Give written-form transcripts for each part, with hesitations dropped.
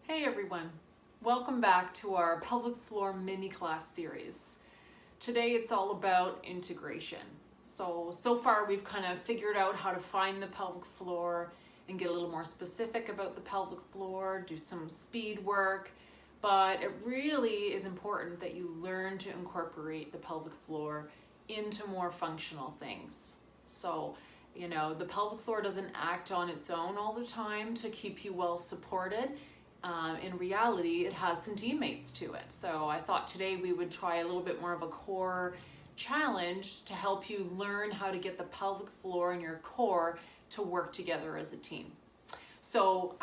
Hey everyone, welcome back to our pelvic floor mini class series. Today it's all about integration. So far we've kind of figured out how to find the pelvic floor and get a little more specific about the pelvic floor, do some speed work, but it really is important that you learn to incorporate the pelvic floor into more functional things. The pelvic floor doesn't act on its own all the time to keep you well supported. In reality, it has some teammates to it. So I thought today we would try a little bit more of a core challenge to help you learn how to get the pelvic floor and your core to work together as a team. So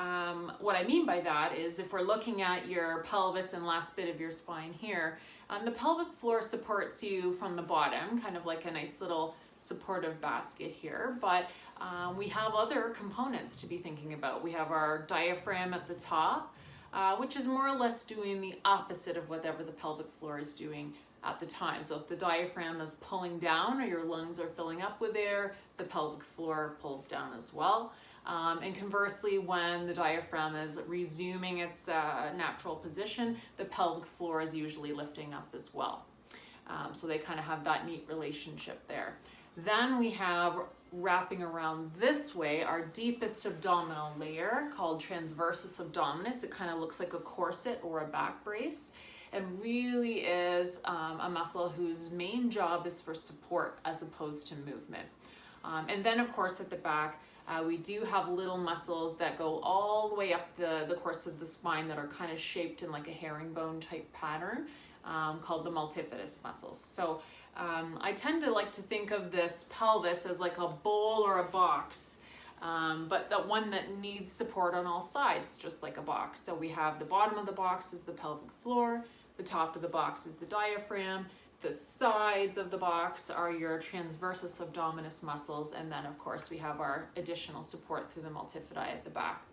what I mean by that is if we're looking at your pelvis and last bit of your spine here, the pelvic floor supports you from the bottom, kind of like a nice little supportive basket here, but we have other components to be thinking about. We have our diaphragm at the top, which is more or less doing the opposite of whatever the pelvic floor is doing at the time. So if the diaphragm is pulling down or your lungs are filling up with air, the pelvic floor pulls down as well. And conversely, when the diaphragm is resuming its natural position, the pelvic floor is usually lifting up as well. So they kind of have that neat relationship there. Then we have wrapping around this way our deepest abdominal layer called transversus abdominis. It kind of looks like a corset or a back brace and really is a muscle whose main job is for support as opposed to movement. And then of course at the back we do have little muscles that go all the way up the course of the spine that are kind of shaped in like a herringbone type pattern called the multifidus muscles. So I tend to like to think of this pelvis as like a bowl or a box, but the one that needs support on all sides, just like a box. So we have the bottom of the box is the pelvic floor, the top of the box is the diaphragm, the sides of the box are your transversus abdominis muscles, and then of course we have our additional support through the multifidi at the back.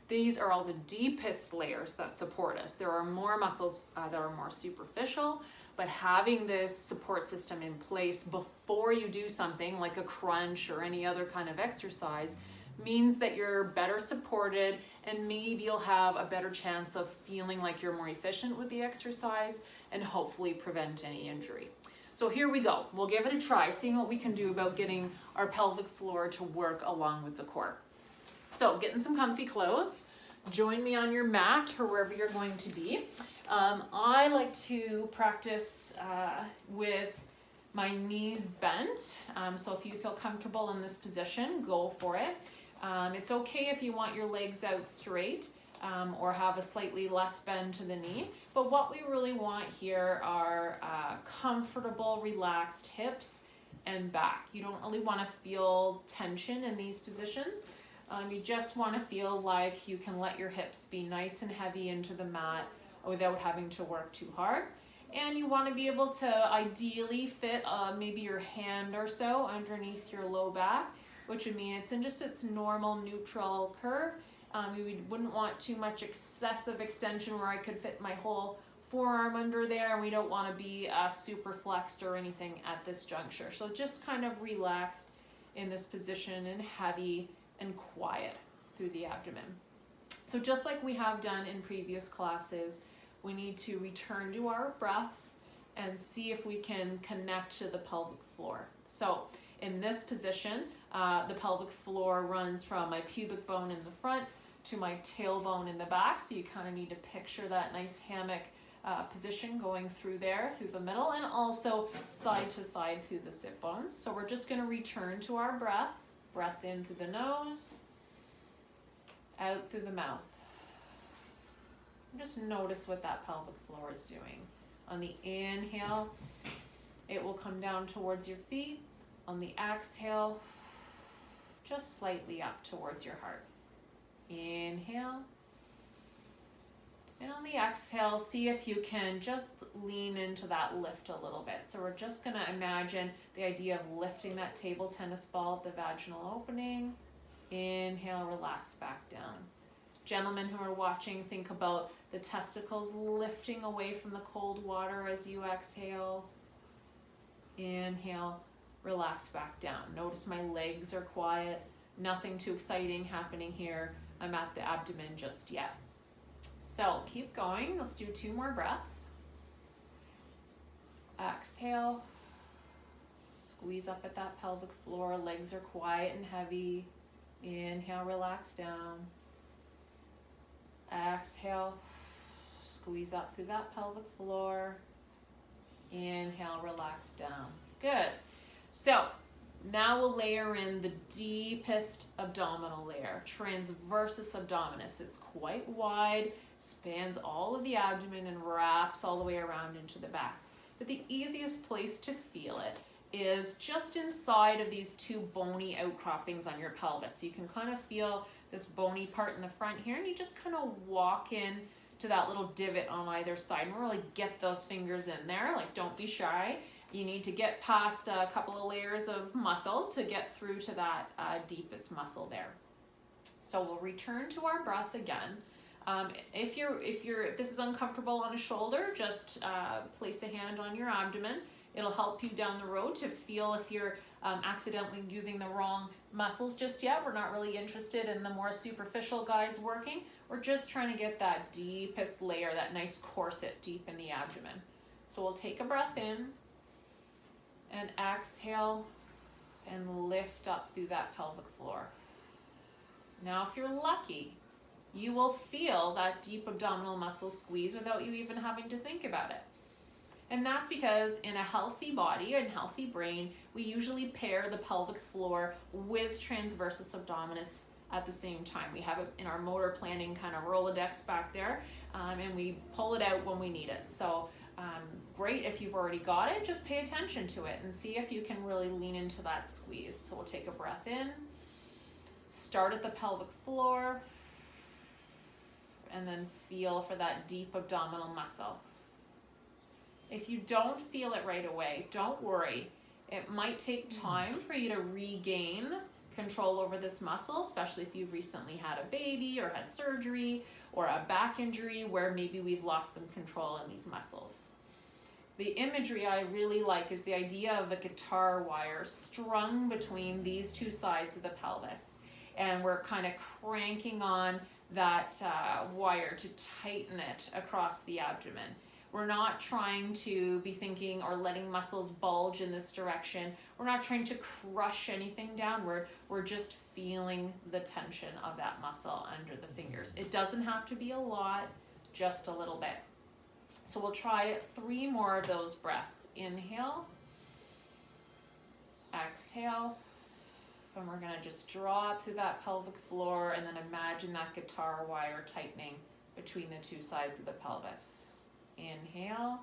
These are all the deepest layers that support us. There are more muscles that are more superficial, but having this support system in place before you do something like a crunch or any other kind of exercise means that you're better supported and maybe you'll have a better chance of feeling like you're more efficient with the exercise and hopefully prevent any injury. So here we go. We'll give it a try, seeing what we can do about getting our pelvic floor to work along with the core. So getting some comfy clothes. Join me on your mat or wherever you're going to be. I like to practice with my knees bent. So if you feel comfortable in this position, go for it. It's okay if you want your legs out straight or have a slightly less bend to the knee. But what we really want here are comfortable, relaxed hips and back. You don't really want to feel tension in these positions. You just want to feel like you can let your hips be nice and heavy into the mat without having to work too hard. And you want to be able to ideally fit maybe your hand or so underneath your low back, which would mean it's in just its normal neutral curve. We wouldn't want too much excessive extension where I could fit my whole forearm under there, and we don't want to be super flexed or anything at this juncture. So just kind of relaxed in this position and heavy and quiet through the abdomen. So just like we have done in previous classes, we need to return to our breath and see if we can connect to the pelvic floor. So in this position, the pelvic floor runs from my pubic bone in the front to my tailbone in the back. So you kind of need to picture that nice hammock position going through there, through the middle, and also side to side through the sit bones. So we're just going to return to our breath. Breath in through the nose, out through the mouth. Just notice what that pelvic floor is doing. On the inhale, it will come down towards your feet. On the exhale, just slightly up towards your heart. Inhale. And on the exhale, see if you can just lean into that lift a little bit. So we're just going to imagine the idea of lifting that table tennis ball at the vaginal opening. Inhale, relax back down. Gentlemen who are watching, think about the testicles lifting away from the cold water as you exhale. Inhale, relax back down. Notice my legs are quiet. Nothing too exciting happening here. I'm at the abdomen just yet. So keep going. Let's do 2 more breaths. Exhale. Squeeze up at that pelvic floor. Legs are quiet and heavy. Inhale, relax down. Exhale. Squeeze up through that pelvic floor. Inhale, relax down. Good. So now we'll layer in the deepest abdominal layer, transversus abdominis. It's quite wide, spans all of the abdomen and wraps all the way around into the back. But the easiest place to feel it is just inside of these 2 bony outcroppings on your pelvis. So you can kind of feel this bony part in the front here, and you just kind of walk in to that little divot on either side and really get those fingers in there. Like, don't be shy. You need to get past a couple of layers of muscle to get through to that deepest muscle there. So we'll return to our breath again. If this is uncomfortable on a shoulder, just place a hand on your abdomen. It'll help you down the road to feel if you're accidentally using the wrong muscles just yet. We're not really interested in the more superficial guys working. We're just trying to get that deepest layer, that nice corset deep in the abdomen. So we'll take a breath in and exhale and lift up through that pelvic floor. Now, if you're lucky, you will feel that deep abdominal muscle squeeze without you even having to think about it. And that's because in a healthy body and healthy brain, we usually pair the pelvic floor with transversus abdominis at the same time. We have it in our motor planning kind of Rolodex back there, and we pull it out when we need it. So great if you've already got it, just pay attention to it and see if you can really lean into that squeeze. So we'll take a breath in, start at the pelvic floor, and then feel for that deep abdominal muscle. If you don't feel it right away, don't worry. It might take time for you to regain control over this muscle, especially if you've recently had a baby or had surgery or a back injury where maybe we've lost some control in these muscles. The imagery I really like is the idea of a guitar wire strung between these 2 sides of the pelvis. And we're kind of cranking on that wire to tighten it across the abdomen. We're not trying to be thinking or letting muscles bulge in this direction. We're not trying to crush anything down. We're just feeling the tension of that muscle under the fingers. It doesn't have to be a lot, just a little bit. So we'll try 3 more of those breaths. Inhale, exhale, and we're gonna just draw up through that pelvic floor and then imagine that guitar wire tightening between the 2 sides of the pelvis. Inhale,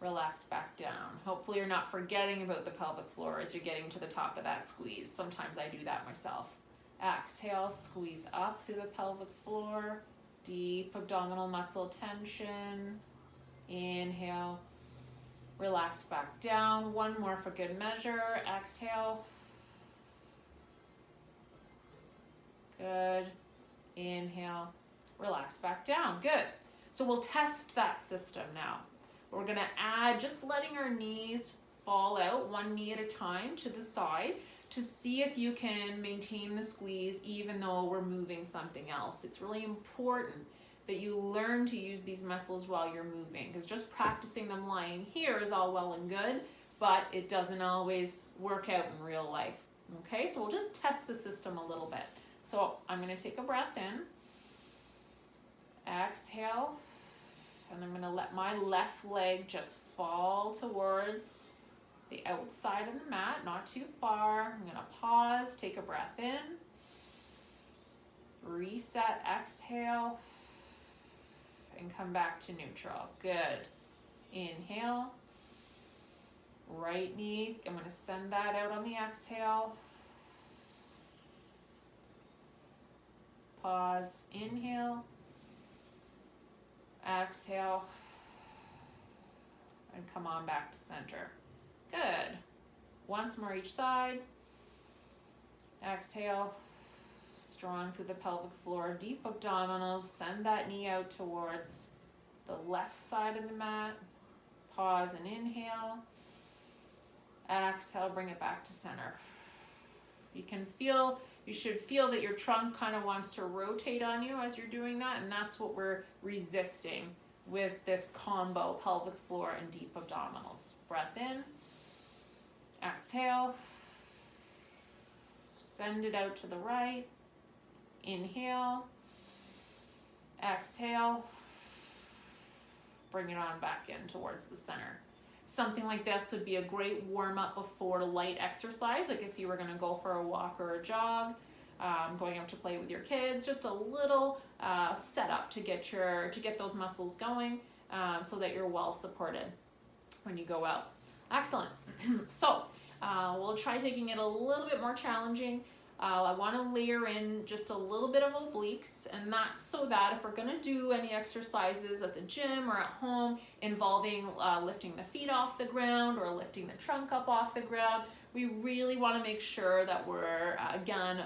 relax back down. Hopefully you're not forgetting about the pelvic floor as you're getting to the top of that squeeze. Sometimes I do that myself. Exhale, squeeze up through the pelvic floor, deep abdominal muscle tension. Inhale, relax back down. 1 more for good measure. Exhale. Good. Inhale, relax back down. Good. So we'll test that system now. We're gonna add just letting our knees fall out 1 knee at a time to the side to see if you can maintain the squeeze even though we're moving something else. It's really important that you learn to use these muscles while you're moving, because just practicing them lying here is all well and good, but it doesn't always work out in real life. Okay, so we'll just test the system a little bit. So I'm gonna take a breath in. Exhale, and I'm going to let my left leg just fall towards the outside of the mat, not too far. I'm going to pause, take a breath in, reset, exhale, and come back to neutral. Good. Inhale, right knee, I'm going to send that out on the exhale. Pause, inhale. Exhale, and come on back to center. Good. Once more each side. Exhale, strong through the pelvic floor, deep abdominals, send that knee out towards the left side of the mat. Pause and inhale. Exhale, bring it back to center. You can feel You should feel that your trunk kind of wants to rotate on you as you're doing that, and that's what we're resisting with this combo, pelvic floor and deep abdominals. Breath in, exhale, send it out to the right, inhale, exhale, bring it on back in towards the center. Something like this would be a great warm-up before a light exercise, like if you were going to go for a walk or a jog, going out to play with your kids, just a little setup to get those muscles going, so that you're well supported when you go out. Excellent. So we'll try taking it a little bit more challenging. I want to layer in just a little bit of obliques, and that's so that if we're going to do any exercises at the gym or at home involving lifting the feet off the ground or lifting the trunk up off the ground, we really want to make sure that we're, again,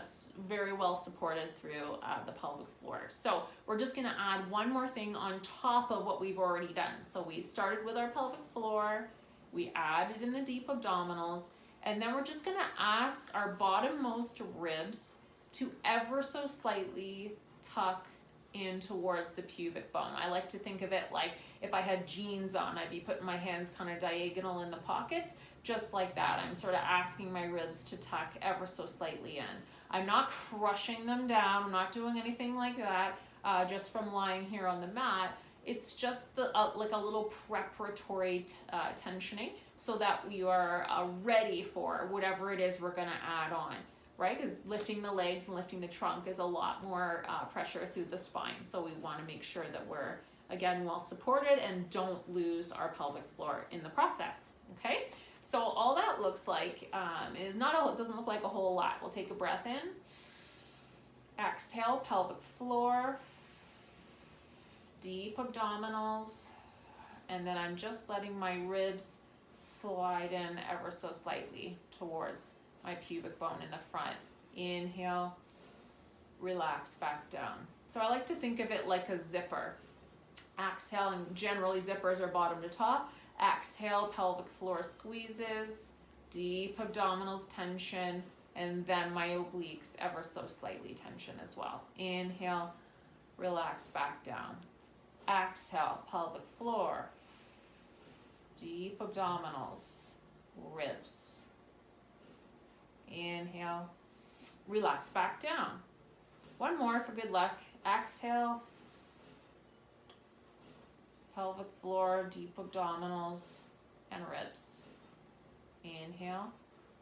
very well supported through the pelvic floor. So we're just going to add one more thing on top of what we've already done. So we started with our pelvic floor, we added in the deep abdominals, and then we're just going to ask our bottommost ribs to ever so slightly tuck in towards the pubic bone. I like to think of it like if I had jeans on, I'd be putting my hands kind of diagonal in the pockets, just like that. I'm sort of asking my ribs to tuck ever so slightly in. I'm not crushing them down. I'm not doing anything like that, just from lying here on the mat. It's just like a little preparatory tensioning so that we are ready for whatever it is we're going to add on, right? Because lifting the legs and lifting the trunk is a lot more pressure through the spine. So we want to make sure that we're, again, well supported and don't lose our pelvic floor in the process, okay? So all that looks like is it doesn't look like a whole lot. We'll take a breath in, exhale, pelvic floor, deep abdominals, and then I'm just letting my ribs slide in ever so slightly towards my pubic bone in the front. Inhale, relax back down. So I like to think of it like a zipper. Exhale, and generally zippers are bottom to top. Exhale, pelvic floor squeezes, deep abdominals tension, and then my obliques ever so slightly tension as well. Inhale, relax back down. Exhale, pelvic floor, deep abdominals, ribs. Inhale, relax back down. One more for good luck. Exhale, pelvic floor, deep abdominals, and ribs. Inhale,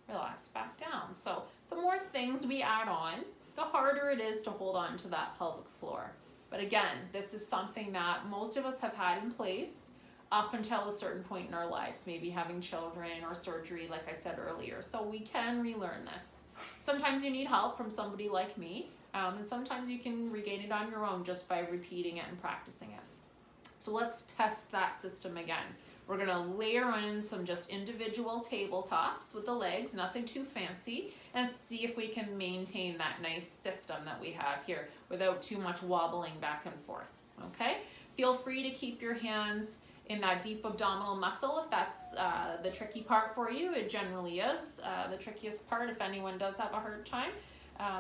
relax back down. So the more things we add on, the harder it is to hold on to that pelvic floor. But again, this is something that most of us have had in place up until a certain point in our lives, maybe having children or surgery, like I said earlier. So we can relearn this. Sometimes you need help from somebody like me, and sometimes you can regain it on your own just by repeating it and practicing it. So let's test that system again. We're going to layer in some just individual tabletops with the legs, nothing too fancy, and see if we can maintain that nice system that we have here without too much wobbling back and forth, okay? Feel free to keep your hands in that deep abdominal muscle if that's the tricky part for you. It generally is the trickiest part if anyone does have a hard time.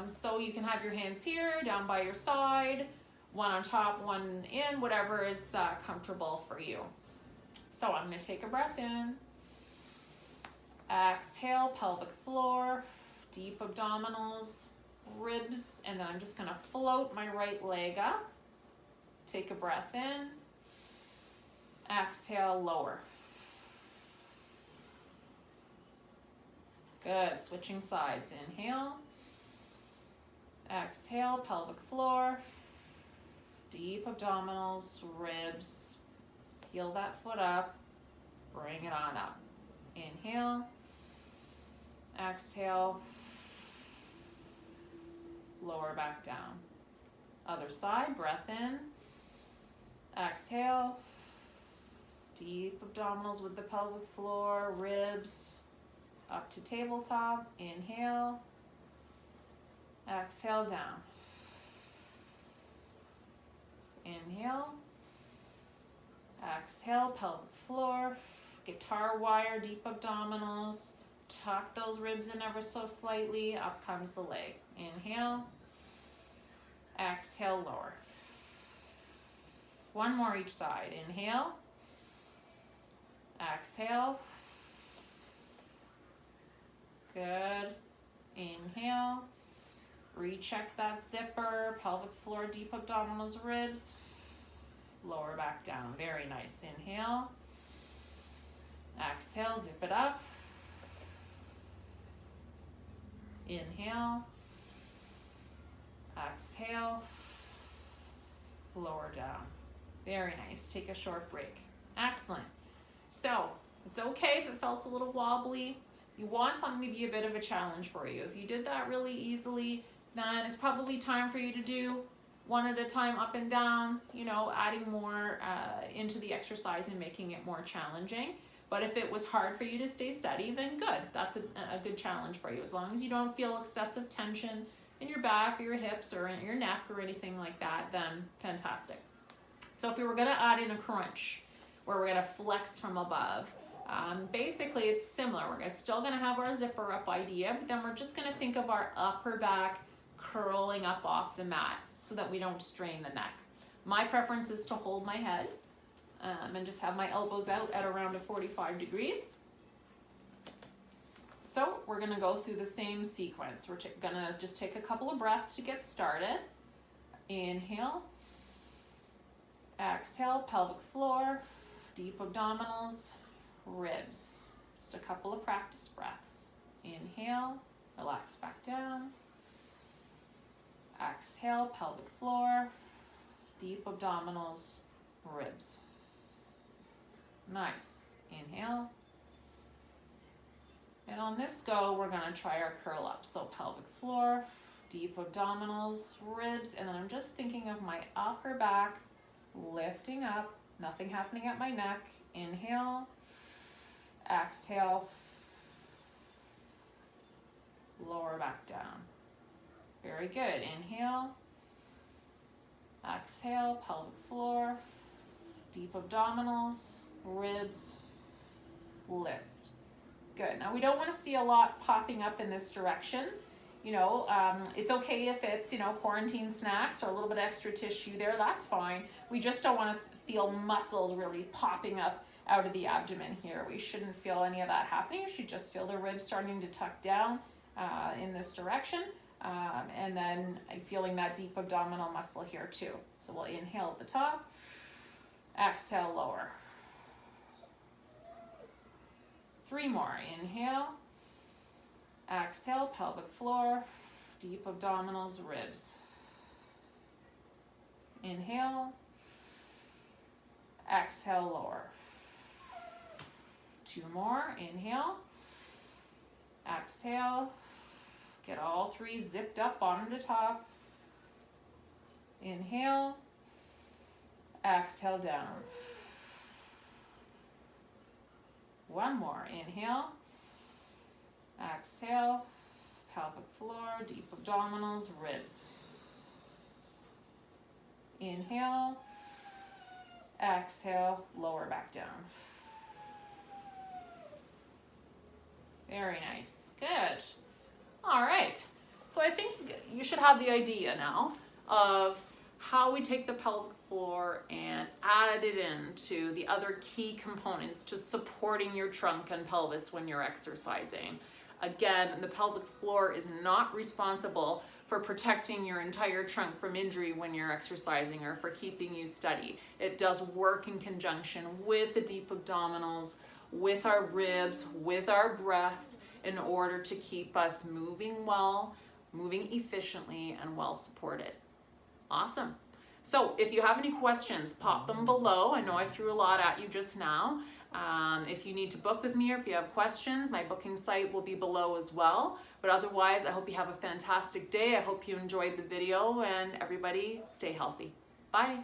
So you can have your hands here, down by your side, one on top, one in, whatever is comfortable for you. So I'm going to take a breath in, exhale, pelvic floor, deep abdominals, ribs, and then I'm just going to float my right leg up. Take a breath in, exhale, lower. Good, switching sides. Inhale, exhale, pelvic floor, deep abdominals, ribs. Heel that foot up, bring it on up. Inhale, exhale, lower back down. Other side, breath in, exhale, deep abdominals with the pelvic floor, ribs, up to tabletop. Inhale, exhale, down. Inhale, exhale, pelvic floor, guitar wire, deep abdominals, Tuck those ribs in ever so slightly. Up comes the leg. Inhale. Exhale, lower. One more each side. Inhale. Exhale. Good. Inhale. Recheck that zipper. Pelvic floor, deep abdominals, ribs. Lower back down. Very nice. Inhale. Exhale. Zip it up. Inhale. Exhale. Lower down. Very nice. Take a short break. Excellent. So it's okay if it felt a little wobbly. You want something to be a bit of a challenge for you. If you did that really easily, then it's probably time for you to do one at a time, up and down, adding more into the exercise and making it more challenging. But if it was hard for you to stay steady, then good. That's a good challenge for you. As long as you don't feel excessive tension in your back or your hips or in your neck or anything like that, then fantastic. So if we were gonna add in a crunch, where we're gonna flex from above, basically it's similar. We're still gonna have our zipper up idea, but then we're just gonna think of our upper back curling up off the mat so that we don't strain the neck. My preference is to hold my head and just have my elbows out at around 45 degrees. So we're gonna go through the same sequence. We're gonna just take a couple of breaths to get started. Inhale. Exhale, pelvic floor, deep abdominals, ribs. Just a couple of practice breaths. Inhale, relax back down. Exhale, pelvic floor, deep abdominals, ribs. Nice. Inhale. And on this go, we're gonna try our curl up. So pelvic floor, deep abdominals, ribs, and then I'm just thinking of my upper back lifting up, nothing happening at my neck. Inhale, exhale, lower back down. Very good. Inhale, exhale, pelvic floor, deep abdominals, ribs, lift. Good. Now we don't want to see a lot popping up in this direction. It's okay if it's, quarantine snacks or a little bit of extra tissue there, that's fine. We just don't want to feel muscles really popping up out of the abdomen here. We shouldn't feel any of that happening. You should just feel the ribs starting to tuck down in this direction. And then feeling that deep abdominal muscle here too. So we'll inhale at the top, exhale, lower. 3 more. Inhale. Exhale, pelvic floor, deep abdominals, ribs. Inhale. Exhale, lower. 2 more. Inhale. Exhale. Get all 3 zipped up, bottom to top. Inhale. Exhale, down. 1 more. Inhale. Exhale, pelvic floor, deep abdominals, ribs. Inhale, exhale, lower back down. Very nice. Good. All right. So I think you should have the idea now of how we take the pelvic floor and add it into the other key components to supporting your trunk and pelvis when you're exercising. Again, the pelvic floor is not responsible for protecting your entire trunk from injury when you're exercising or for keeping you steady. It does work in conjunction with the deep abdominals, with our ribs, with our breath in order to keep us moving well, moving efficiently, and well supported. Awesome. So if you have any questions, pop them below. I know I threw a lot at you just now. If you need to book with me or if you have questions, my booking site will be below as well. But otherwise, I hope you have a fantastic day. I hope you enjoyed the video, and everybody stay healthy. Bye.